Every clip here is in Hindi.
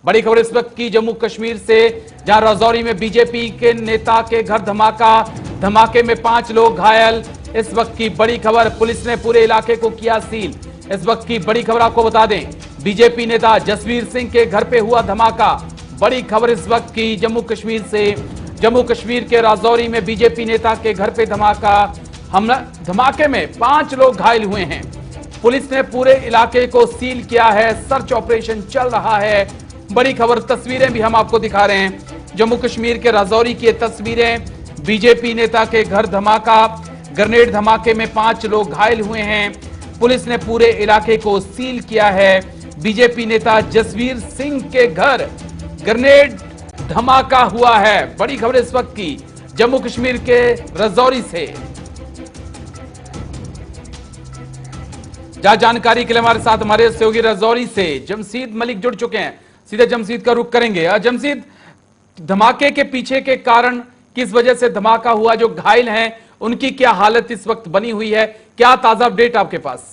बड़ी खबर इस वक्त की जम्मू कश्मीर से, जहां राजौरी में बीजेपी के नेता के घर धमाका, धमाके में 5 लोग घायल। इस वक्त की बड़ी खबर, पुलिस ने पूरे इलाके को किया सील। इस वक्त की बड़ी खबर आपको बता दें, बीजेपी नेता जसवीर सिंह के घर पे हुआ धमाका। बड़ी खबर इस वक्त की जम्मू कश्मीर से, जम्मू कश्मीर के राजौरी में बीजेपी नेता के घर पे धमाका, हमला, धमाके में 5 लोग घायल हुए हैं। पुलिस ने पूरे इलाके को सील किया है, सर्च ऑपरेशन चल रहा है। बड़ी खबर, तस्वीरें भी हम आपको दिखा रहे हैं। जम्मू कश्मीर के राजौरी की तस्वीरें, बीजेपी नेता के घर धमाका, ग्रेनेड धमाके में 5 लोग घायल हुए हैं। पुलिस ने पूरे इलाके को सील किया है। बीजेपी नेता जसवीर सिंह के घर ग्रेनेड धमाका हुआ है। बड़ी खबर इस वक्त की जम्मू कश्मीर के राजौरी से, जहां जानकारी के लिए हमारे साथ हमारे सहयोगी राजौरी से जमशीद मलिक जुड़ चुके हैं। सीधे जमशीद का रुख करेंगे। जमशीद, धमाके के पीछे के कारण, किस वजह से धमाका हुआ, जो घायल हैं उनकी क्या हालत इस वक्त बनी हुई है, क्या ताजा अपडेट आपके पास?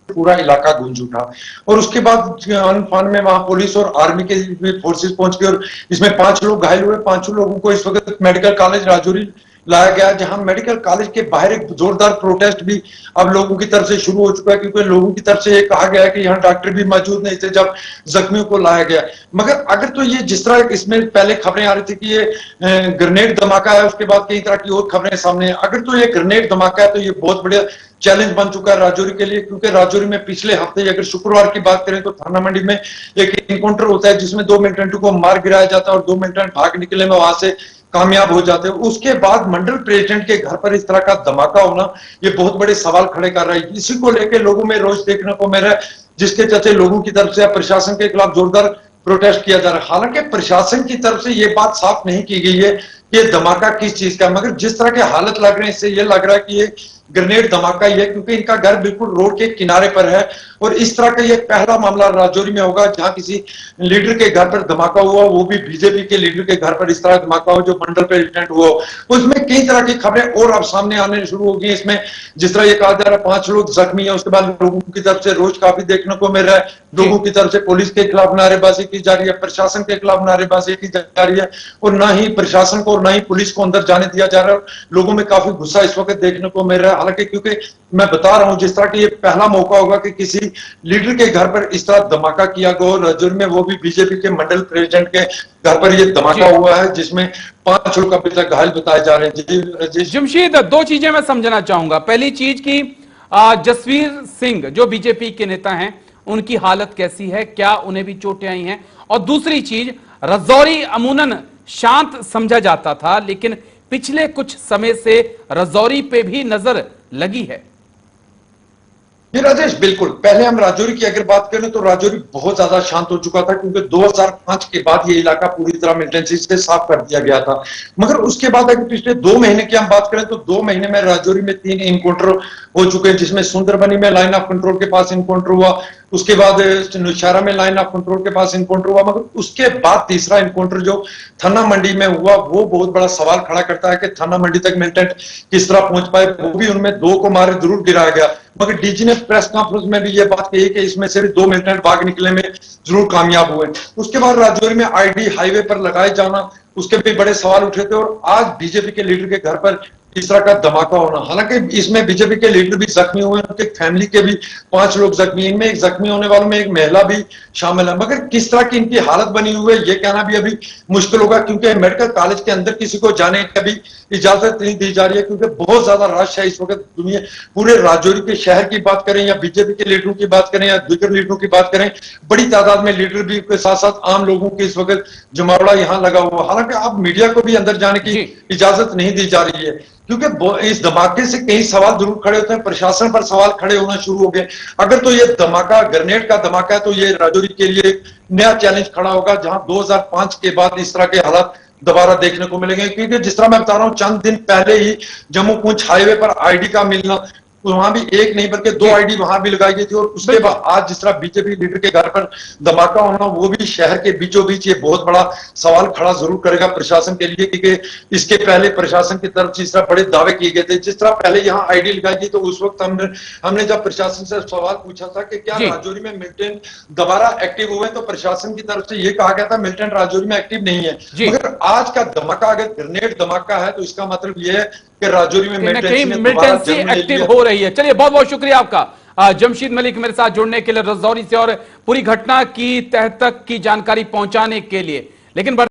पूरा इलाका गूंज उठा और उसके बाद अनफान में वहां पुलिस और आर्मी के फोर्सेस पहुंच गए और इसमें 5 लोग घायल हुए। 5 लोगों को इस वक्त मेडिकल कॉलेज राजौरी लाया गया, जहां मेडिकल कॉलेज के बाहर एक जोरदार प्रोटेस्ट भी अब लोगों की तरफ से शुरू हो चुका है, क्योंकि लोगों की तरफ से ये कहा गया है कि यहाँ डॉक्टर भी मौजूद नहीं थे जब जख्मियों को लाया गया। मगर अगर तो ये जिस तरह इसमें पहले खबरें आ रही थी कि ये ग्रेनेड धमाका है, उसके बाद कई तरह की और खबरें सामने, अगर तो ये ग्रेनेड धमाका है तो ये बहुत बढ़िया चैलेंज बन चुका है राजौरी के लिए, क्योंकि राजौरी में पिछले हफ्ते, अगर शुक्रवार की बात करें तो थाना मंडी में एक इनकाउंटर होता है जिसमें 2 मिलिटेंट को मार गिराया जाता है और 2 मिलिटेंट भाग निकले में वहां से कामयाब हो जाते हैं। उसके बाद मंडल प्रेसिडेंट के घर पर इस तरह का धमाका होना, ये बहुत बड़े सवाल खड़े कर रहा है। इसी को लेकर लोगों में रोष देखने को मिल रहा है, जिसके चलते लोगों की तरफ से प्रशासन के खिलाफ जोरदार प्रोटेस्ट किया जा रहा है। हालांकि प्रशासन की तरफ से ये बात साफ नहीं की गई है कि धमाका किस चीज का, मगर जिस तरह के हालत लग रहे हैं इससे ये लग रहा है कि ये ग्रेनेड धमाका ही है, क्योंकि इनका घर बिल्कुल रोड के किनारे पर है और इस तरह का ये पहला मामला राजौरी में होगा जहां किसी लीडर के घर पर धमाका हुआ, वो भी बीजेपी के लीडर के घर पर इस तरह धमाका हो जो मंडल प्रेसिडेंट हुआ। उसमें कई तरह की खबरें और अब सामने आने शुरू हो गई। इसमें जिस तरह ये कहा जा रहा है 5 लोग जख्मी है, उसके बाद लोगों की तरफ से रोज काफी देखने को मिल रहा है, लोगों की तरफ से पुलिस के खिलाफ नारेबाजी की जा रही है, प्रशासन के खिलाफ नारेबाजी की जा रही है और ना ही प्रशासन को और ना ही पुलिस को अंदर जाने दिया जा रहा है। लोगों में काफी गुस्सा इस वक्त देखने को मिल रहा है। हालांकि क्योंकि मैं बता रहा हूं जिस तरह की ये पहला मौका होगा कि किसी लीडर के घर पर इस तरह धमाका किया गया, राजौरी में वो भी बीजेपी के मंडल प्रेसिडेंट के घर पर ये धमाका हुआ है जिसमें 5 लोग अभी तक घायल बताए जा रहे हैं। जी जमशीद, 2 चीजें मैं समझना चाहूंगा। पहली चीज की जसवीर सिंह जो बीजेपी के नेता हैं, उनकी हालत कैसी है, क्या उन्हें भी चोटें आई हैं? और दूसरी चीज, राजौरी अमूनन शांत समझा जाता था, लेकिन पिछले कुछ समय से राजौरी पे भी नजर लगी है। राजेश, बिल्कुल, पहले हम राजौरी की अगर बात करें तो राजौरी बहुत ज्यादा शांत हो चुका था, क्योंकि 2005 के बाद ये इलाका पूरी तरह मिलिटेंसी से साफ कर दिया गया था। मगर उसके बाद अगर पिछले 2 महीने की हम बात करें तो 2 महीने में राजौरी में 3 इनकाउंटर हो चुके हैं, जिसमें सुंदरबनी में लाइन ऑफ कंट्रोल के पास इनकाउंटर हुआ, उसके बाद नौशहरा में लाइन ऑफ कंट्रोल के पास इनकाउंटर हुआ। मगर उसके बाद तीसरा इनकाउंटर जो थाना मंडी में हुआ, वो बहुत बड़ा सवाल खड़ा करता है कि थाना मंडी तक मिलिटेंट किस तरह पहुंच पाए। वो भी उनमें 2 को मारे जरूर गिराया गया, मगर डीजी ने प्रेस कॉन्फ्रेंस में भी ये बात कही कि इसमें से भी 2 मिलिटेंट भाग निकलने में जरूर कामयाब हुए। उसके बाद राजौरी में आईडी हाईवे पर लगाए जाना, उसके भी बड़े सवाल उठे थे और आज बीजेपी के लीडर के घर पर इस तरह का धमाका होना। हालांकि इसमें बीजेपी के लीडर भी जख्मी हुए, उनके फैमिली के भी 5 लोग जख्मी, इनमें एक जख्मी होने वालों में एक महिला भी शामिल है। मगर किस तरह की इनकी हालत बनी हुई है ये कहना भी अभी मुश्किल होगा, क्योंकि मेडिकल कॉलेज के अंदर किसी को जाने की अभी इजाजत नहीं दी जा रही है, क्योंकि बहुत ज्यादा रश है इस वक्त। दुनिया पूरे राजौरी के शहर की बात करें या बीजेपी के लीडरों की बात करें या दीगर लीडरों की बात करें, बड़ी तादाद में लीडर भी के साथ साथ आम लोगों की इस वक्त जमावड़ा यहाँ लगा हुआ। हालांकि अब मीडिया को भी अंदर जाने की इजाजत नहीं दी जा रही है, क्योंकि इस धमाके से कई सवाल जरूर खड़े होते हैं, प्रशासन पर सवाल खड़े होना शुरू हो गए। अगर तो ये धमाका ग्रेनेड का धमाका है तो ये राजौरी के लिए एक नया चैलेंज खड़ा होगा, जहां 2005 के बाद इस तरह के हालात दोबारा देखने को मिलेंगे। क्योंकि जिस तरह मैं बता रहा हूं, चंद दिन पहले ही जम्मू पुंछ हाईवे पर आईडी का मिलना, वहां भी एक नहीं बल्कि 2 आईडी वहां भी लगाई गई थी। और उसके बाद आज जिस तरह बीजेपी लीडर के घर पर धमाका होना, वो भी शहर के बीचों बीच ये बहुत बड़ा सवाल खड़ा जरूर करेगा प्रशासन के लिए, क्योंकि इसके पहले प्रशासन की तरफ से इस तरह बड़े दावे किए गए थे। जिस तरह पहले यहाँ आईडी लगाई गई तो उस वक्त हमने जब प्रशासन से सवाल पूछा था कि क्या राजौरी में मिलिटेंट दोबारा एक्टिव हुए, तो प्रशासन की तरफ से यह कहा गया था मिलिटेंट राजौरी में एक्टिव नहीं है। मगर आज का धमाका अगर ग्रेनेड धमाका है तो इसका मतलब यह है कि राजौरी में मिलिटेंसी एक्टिव हो रही है। चलिए, बहुत बहुत शुक्रिया आपका जमशीद मलिक मेरे साथ जुड़ने के लिए रजौरी से और पूरी घटना की तह तक की जानकारी पहुंचाने के लिए। लेकिन